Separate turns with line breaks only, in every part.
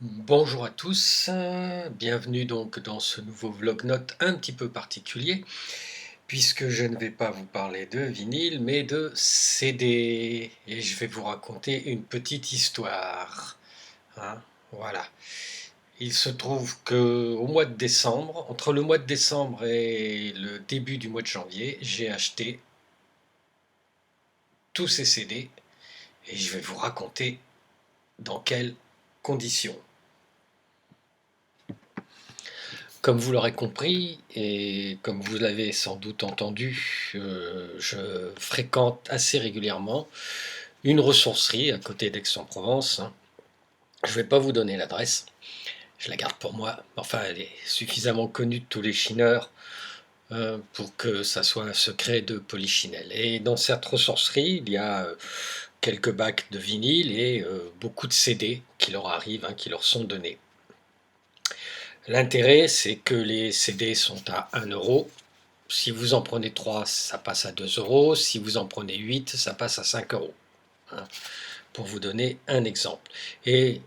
Bonjour à tous, bienvenue donc dans ce nouveau vlog note un petit peu particulier, puisque je ne vais pas vous parler de vinyle, mais de CD, et je vais vous raconter une petite histoire. Hein, voilà. Il se trouve que au mois de décembre, entre le mois de décembre et le début du mois de janvier, j'ai acheté tous ces CD, et je vais vous raconter dans quelles conditions. Comme vous l'aurez compris, et comme vous l'avez sans doute entendu, je fréquente assez régulièrement une ressourcerie à côté d'Aix-en-Provence, hein. Je ne vais pas vous donner l'adresse, je la garde pour moi. Enfin, elle est suffisamment connue de tous les chineurs pour que ça soit un secret de polichinelle. Et dans cette ressourcerie, il y a quelques bacs de vinyle et beaucoup de CD qui leur arrivent, hein, qui leur sont donnés. L'intérêt, c'est que les CD sont à 1 €. Si vous en prenez 3, ça passe à 2 €. Si vous en prenez 8, ça passe à 5 €. Hein, pour vous donner un exemple. Et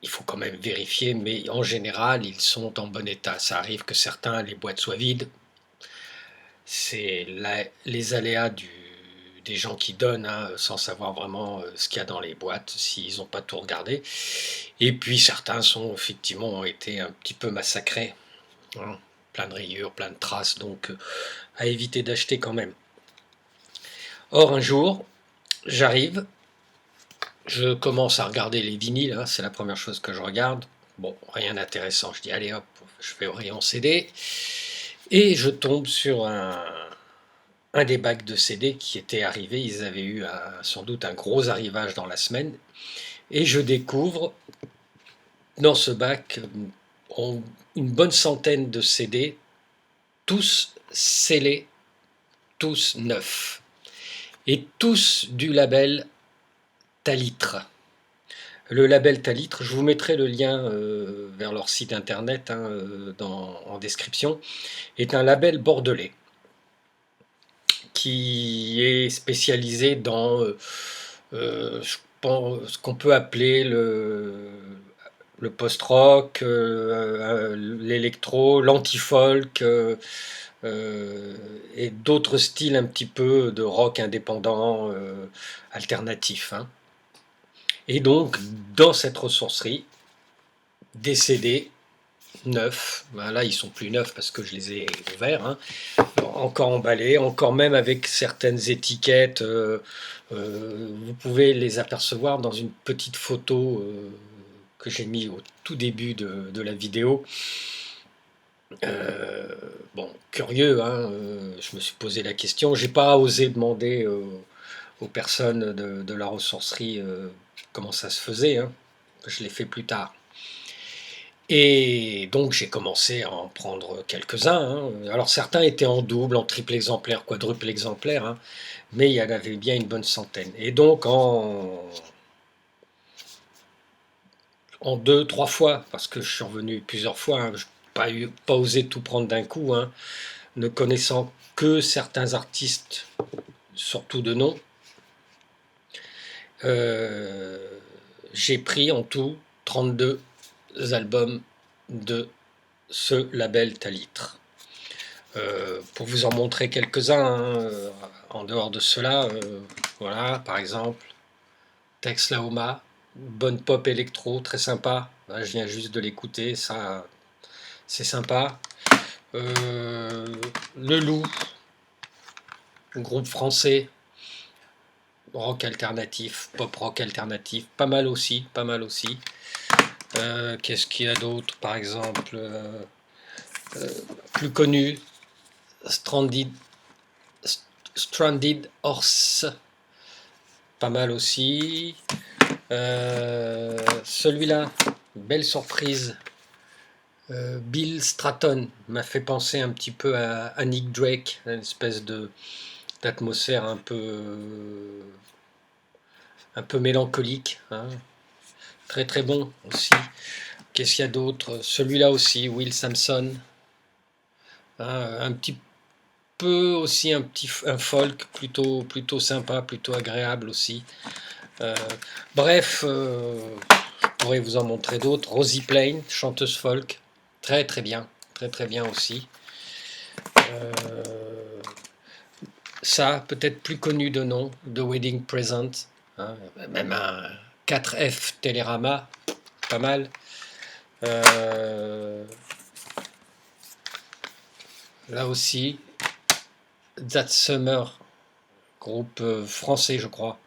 il faut quand même vérifier, mais en général, ils sont en bon état. Ça arrive que certains, les boîtes soient vides. C'est les aléas des gens qui donnent, hein, sans savoir vraiment ce qu'il y a dans les boîtes, s'ils n'ont pas tout regardé. Et puis certains ont été un petit peu massacrés, hein, plein de rayures, plein de traces, donc à éviter d'acheter quand même. Or un jour, j'arrive, je commence à regarder les vinyles, hein, c'est la première chose que je regarde. Bon, rien d'intéressant, je dis allez hop, je vais au rayon CD, et je tombe sur un des bacs de CD qui était arrivé. Ils avaient eu sans doute un gros arrivage dans la semaine, et je découvre dans ce bac une bonne centaine de CD, tous scellés, tous neufs, et tous du label Talitre. Le label Talitre, je vous mettrai le lien vers leur site internet, hein, en description, est un label bordelais qui est spécialisé dans je pense, ce qu'on peut appeler le post-rock, l'électro, l'anti-folk, et d'autres styles un petit peu de rock indépendant, alternatif, hein. Et donc, dans cette ressourcerie, des CD neufs, ben là ils sont plus neufs parce que je les ai ouverts, hein, encore emballés, encore même avec certaines étiquettes, vous pouvez les apercevoir dans une petite photo que j'ai mis au tout début de la vidéo. Bon, curieux, hein, je me suis posé la question, j'ai pas osé demander aux personnes de la ressourcerie comment ça se faisait, hein. Je l'ai fait plus tard. Et donc j'ai commencé à en prendre quelques-uns, hein. Alors certains étaient en double, en triple exemplaire, quadruple exemplaire, hein, mais il y en avait bien une bonne centaine. Et donc en deux, trois fois, parce que je suis revenu plusieurs fois, hein, je n'ai pas osé tout prendre d'un coup, hein, ne connaissant que certains artistes, surtout de nom. Euh, j'ai pris en tout 32 albums de ce label Talitre. Pour vous en montrer quelques-uns, hein, en dehors de cela, voilà, par exemple, Tex Laoma, bonne pop électro, très sympa. Là, je viens juste de l'écouter, ça, c'est sympa. Le Loup, groupe français, rock alternatif, pop rock alternatif, pas mal aussi, pas mal aussi. Qu'est-ce qu'il y a d'autre, par exemple, plus connu, Stranded, Stranded Horse, pas mal aussi. Celui-là, belle surprise. Bill Stratton m'a fait penser un petit peu à Nick Drake, une espèce d'atmosphère un peu mélancolique, hein. Très très bon aussi. Qu'est-ce qu'il y a d'autre? Celui-là aussi, Will Sampson, hein, un petit peu aussi un folk plutôt sympa, plutôt agréable aussi. Bref, Je pourrais vous en montrer d'autres. Rosie Plain, chanteuse folk, très très bien, très très bien aussi. Ça, peut-être plus connu de nom, The Wedding Present, hein, même un 4F Télérama, pas mal. Là aussi, That Summer, groupe français, je crois.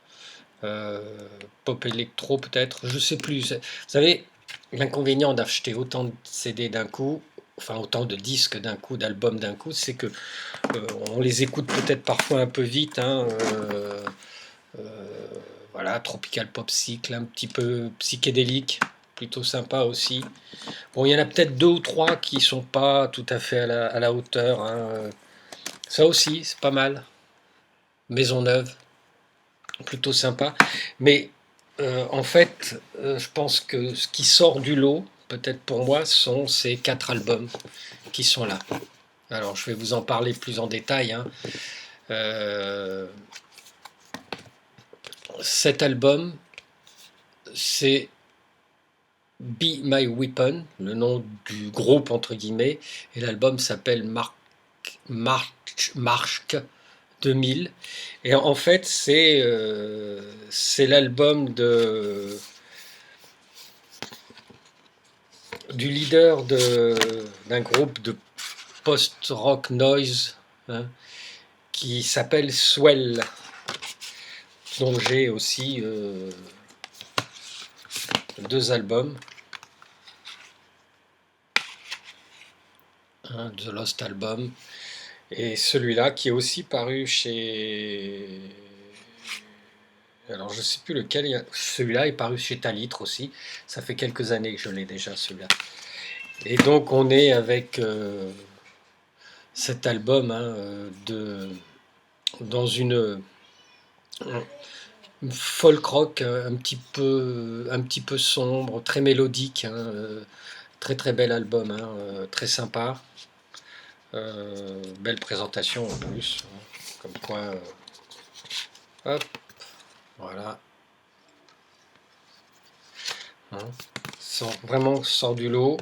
Pop électro peut-être, je sais plus. Vous savez, l'inconvénient d'acheter autant de CD d'un coup, enfin autant de disques d'un coup, d'albums d'un coup, c'est que on les écoute peut-être parfois un peu vite. Hein, voilà, Tropical Popsicle, un petit peu psychédélique, plutôt sympa aussi. Bon, il y en a peut-être deux ou trois qui sont pas tout à fait à la hauteur. Hein. Ça aussi, c'est pas mal. Maisonneuve, plutôt sympa. Mais en fait, je pense que ce qui sort du lot, peut-être pour moi, sont ces 4 albums qui sont là. Alors, je vais vous en parler plus en détail. Hein. Cet album, c'est Be My Weapon, le nom du groupe entre guillemets, et l'album s'appelle March 2000. Et en fait, c'est l'album du leader d'un groupe de post-rock noise, hein, qui s'appelle Swell, dont j'ai aussi 2 albums, hein, The Lost Album, et celui-là qui est aussi paru chez... Alors je sais plus lequel, celui-là est paru chez Talitre aussi, ça fait quelques années que je l'ai déjà celui-là. Et donc on est avec cet album, hein, dans une folk rock un petit peu sombre, très mélodique, hein, très très bel album, hein, très sympa, belle présentation en plus, hein, comme quoi, hop, voilà, hein, vraiment sort du lot.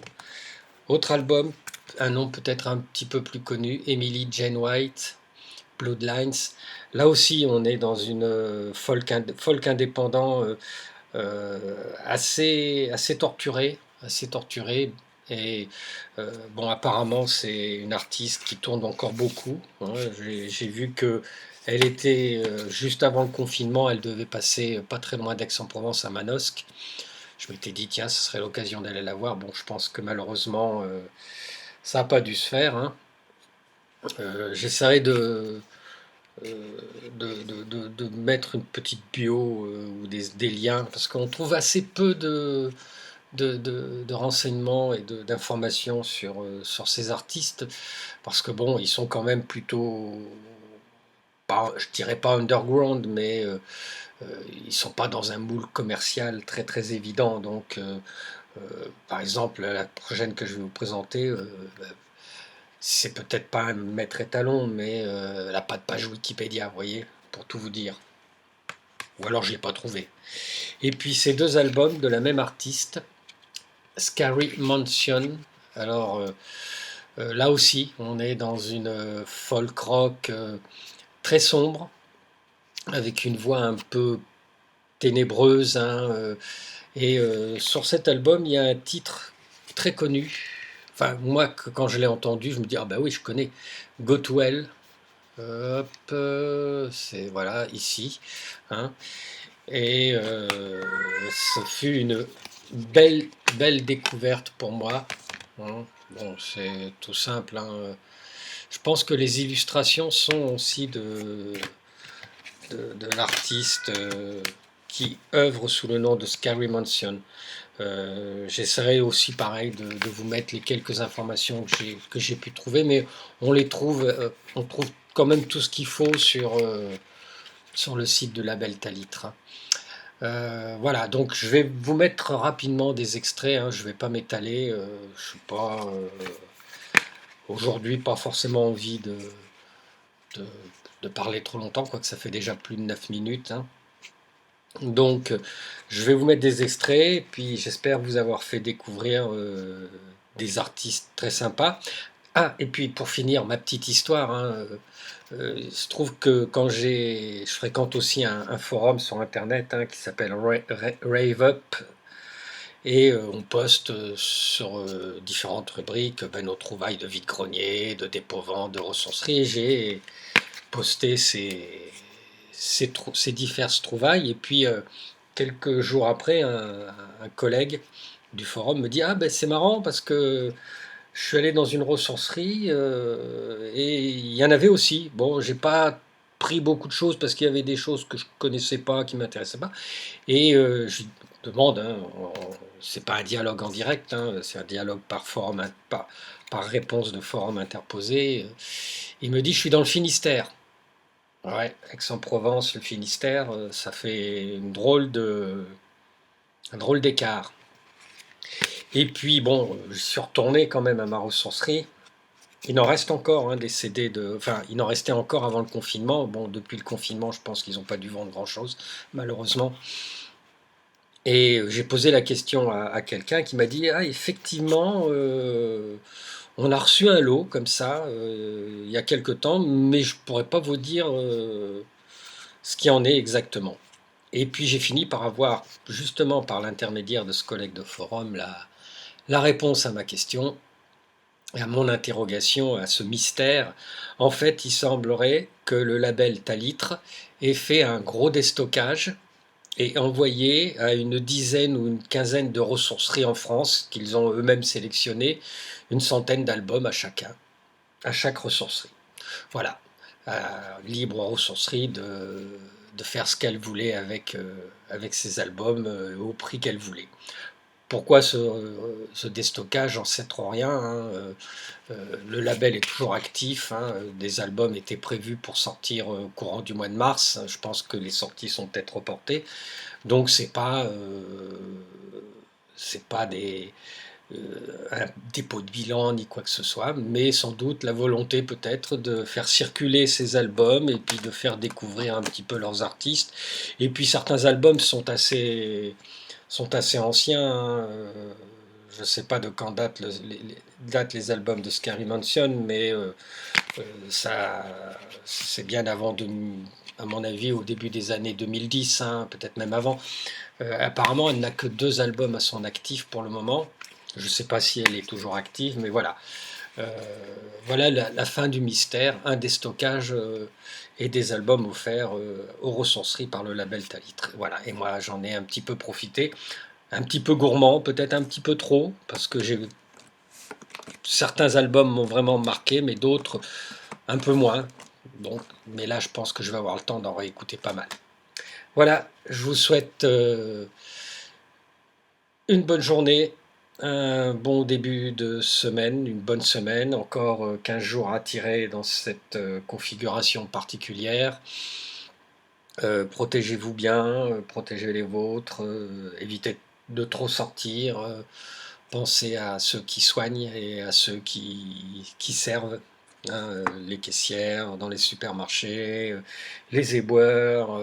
Autre album, un nom peut-être un petit peu plus connu, Emily Jane White, Bloodlines. Là aussi, on est dans une folk indépendant assez torturé, assez torturé. Et bon, apparemment, c'est une artiste qui tourne encore beaucoup. Hein. J'ai vu que elle était juste avant le confinement, elle devait passer pas très loin d'Aix-en-Provence à Manosque. Je m'étais dit, tiens, ce serait l'occasion d'aller la voir. Bon, je pense que malheureusement, ça n'a pas dû se faire. Hein. J'essaierai de mettre une petite bio ou des liens, parce qu'on trouve assez peu de renseignements et d'informations sur ces artistes, parce que bon, ils sont quand même plutôt, pas, je dirais pas underground, mais ils sont pas dans un moule commercial très très évident. Donc, par exemple, la prochaine que je vais vous présenter, c'est peut-être pas un maître étalon, mais elle n'a pas de page Wikipédia, vous voyez, pour tout vous dire. Ou alors je l'ai pas trouvé. Et puis ces 2 albums de la même artiste, Scary Mansion. Alors là aussi, on est dans une folk rock très sombre, avec une voix un peu ténébreuse. Hein, et sur cet album, il y a un titre très connu. Enfin, moi, quand je l'ai entendu, je me dis, ah bah oui, je connais. Go to Hell. Hop, c'est voilà, ici. Hein. Et ce fut une belle découverte pour moi. Hein. Bon, c'est tout simple. Hein. Je pense que les illustrations sont aussi de l'artiste qui œuvre sous le nom de Scary Mansion. J'essaierai aussi pareil de vous mettre les quelques informations que j'ai pu trouver, mais on trouve quand même tout ce qu'il faut sur le site de Label Talitre. Hein. Voilà, donc je vais vous mettre rapidement des extraits, hein, je ne vais pas m'étaler, je suis pas aujourd'hui pas forcément envie de, de parler trop longtemps, quoique ça fait déjà plus de 9 minutes. Hein. Donc, je vais vous mettre des extraits, puis j'espère vous avoir fait découvrir des artistes très sympas. Ah, et puis pour finir, ma petite histoire, hein, il se trouve que je fréquente aussi un forum sur Internet hein, qui s'appelle Rave Up, et on poste sur différentes rubriques ben, nos trouvailles de vide-grenier, de dépôt-vente, de ressourcerie. J'ai posté ces diverses trouvailles, et puis quelques jours après, un collègue du forum me dit: «Ah ben c'est marrant parce que je suis allé dans une ressourcerie et il y en avait aussi. Bon, j'ai pas pris beaucoup de choses parce qu'il y avait des choses que je connaissais pas, qui m'intéressaient pas.» Et je lui demande, hein, c'est pas un dialogue en direct, hein, c'est un dialogue par forum, par réponse de forum interposé. Il me dit: «Je suis dans le Finistère.» Ouais, Aix-en-Provence, le Finistère, ça fait un drôle d'écart. Et puis bon, je suis retourné quand même à ma ressourcerie. Il en reste encore hein, des CD enfin, il en restait encore avant le confinement. Bon, depuis le confinement, je pense qu'ils n'ont pas dû vendre grand-chose, malheureusement. Et j'ai posé la question à quelqu'un qui m'a dit: «Ah, effectivement, on a reçu un lot comme ça, il y a quelque temps, mais je pourrais pas vous dire ce qui en est exactement.» Et puis j'ai fini par avoir, justement par l'intermédiaire de ce collègue de forum, la réponse à ma question, à mon interrogation, à ce mystère. En fait, il semblerait que le label Talitre ait fait un gros déstockage et envoyé à une dizaine ou une quinzaine de ressourceries en France, qu'ils ont eux-mêmes sélectionné, une centaine d'albums à chacun, à chaque ressourcerie. Voilà, libre aux ressourceries de faire ce qu'elle voulait avec ses albums au prix qu'elle voulait. Pourquoi ce déstockage? J'en sais trop rien. Hein. Le label est toujours actif. Hein. Des albums étaient prévus pour sortir au courant du mois de mars. Je pense que les sorties sont peut-être reportées. Donc c'est pas un dépôt de bilan ni quoi que ce soit, mais sans doute la volonté peut-être de faire circuler ces albums et puis de faire découvrir un petit peu leurs artistes. Et puis certains albums sont assez anciens. Hein. Je ne sais pas de quand datent les albums de Scary Mansion, mais ça, c'est bien avant, à mon avis, au début des années 2010, hein, peut-être même avant. Apparemment, elle n'a que 2 albums à son actif pour le moment. Je ne sais pas si elle est toujours active, mais voilà. Euh, voilà la fin du mystère, un déstockage et des albums offerts aux ressourceries par le label Talitre. Voilà, et moi j'en ai un petit peu profité, un petit peu gourmand, peut-être un petit peu trop, parce que certains albums m'ont vraiment marqué, mais d'autres un peu moins. Donc, mais là je pense que je vais avoir le temps d'en réécouter pas mal. Voilà, je vous souhaite une bonne journée, un bon début de semaine, une bonne semaine, encore 15 jours à tirer dans cette configuration particulière. Protégez-vous bien, protégez les vôtres, évitez de trop sortir, pensez à ceux qui soignent et à ceux qui servent. Hein, les caissières dans les supermarchés, les éboueurs,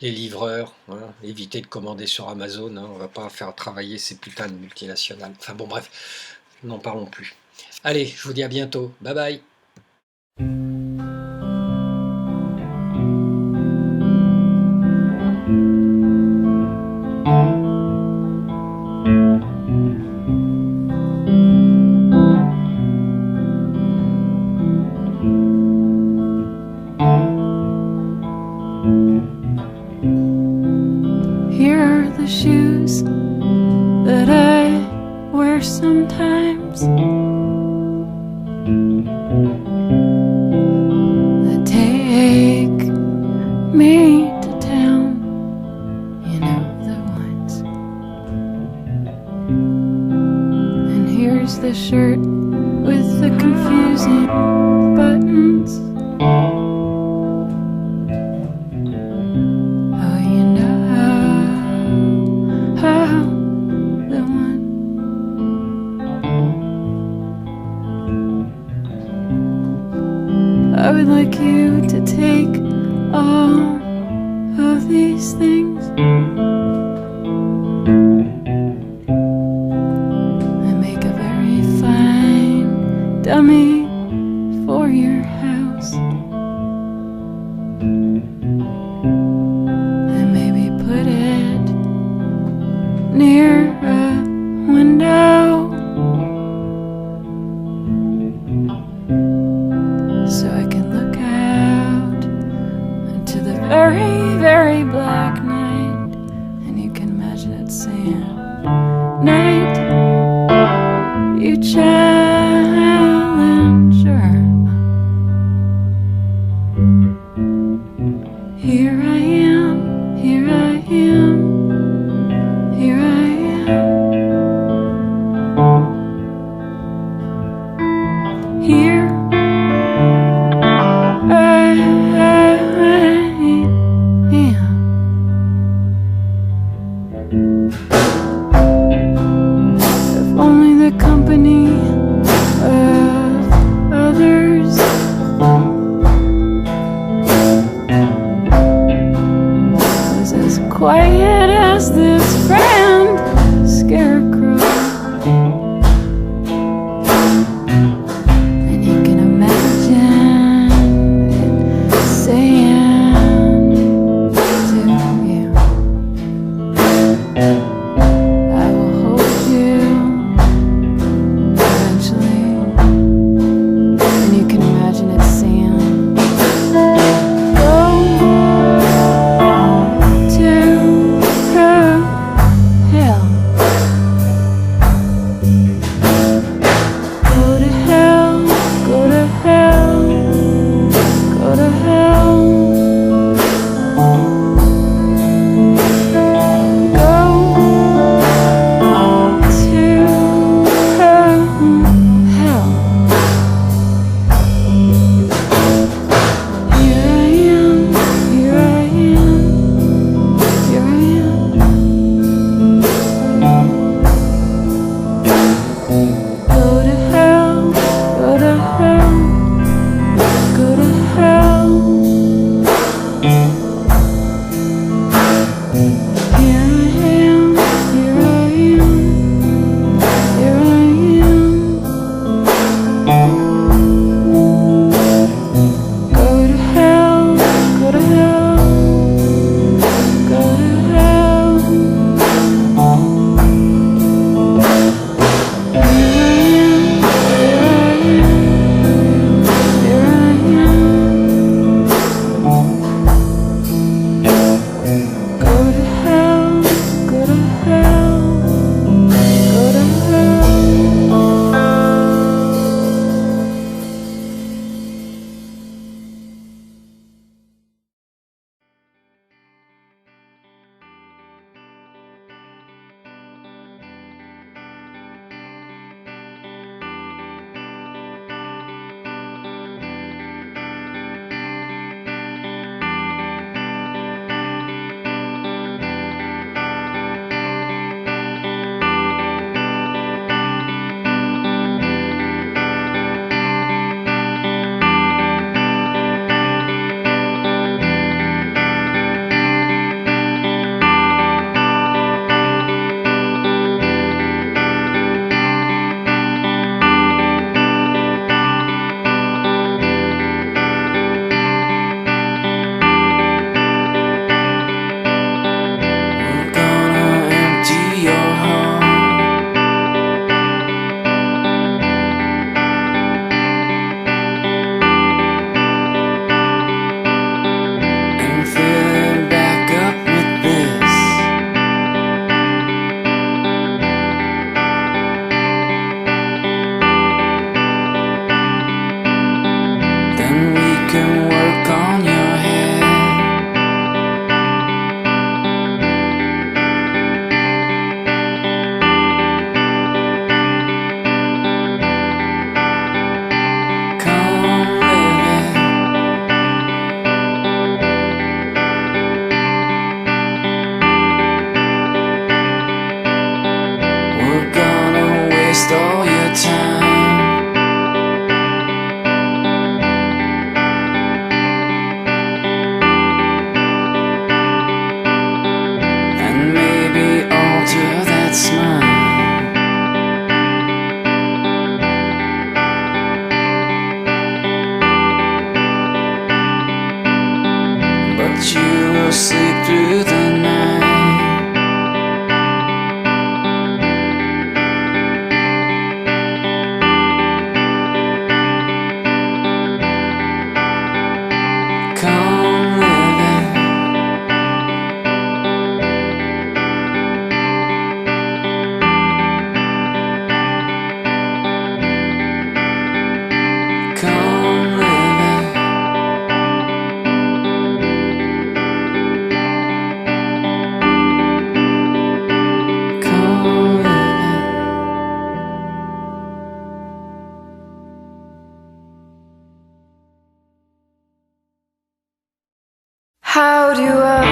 les livreurs. Hein, évitez de commander sur Amazon, hein, on ne va pas faire travailler ces putains de multinationales. Enfin bon bref, n'en parlons plus. Allez, je vous dis à bientôt. Bye bye.
Here are the shoes that I wear sometimes, that take me to town, you know the ones. And here's the shirt with the confusing buttons. I would like you to take all of these things. I make a very fine dummy for your house. And maybe put it near a window so I can look out into the very, very black night, and you can imagine it saying, "Night, you challenger. Here I am, here I am, here I am. Here I am." If only the company of others was as quiet as this friend scarecrow. And you can imagine it saying to you, "I will hold you eventually." And you can imagine it saying, "Go to hell. Go to hell, go to hell, go to hell. Go to hell. Here I am, here I am, here I am. Go to hell, go to hell, go to hell. Here I am, here I am, here I am. Go to hell, go to hell, go to hell. Here load you up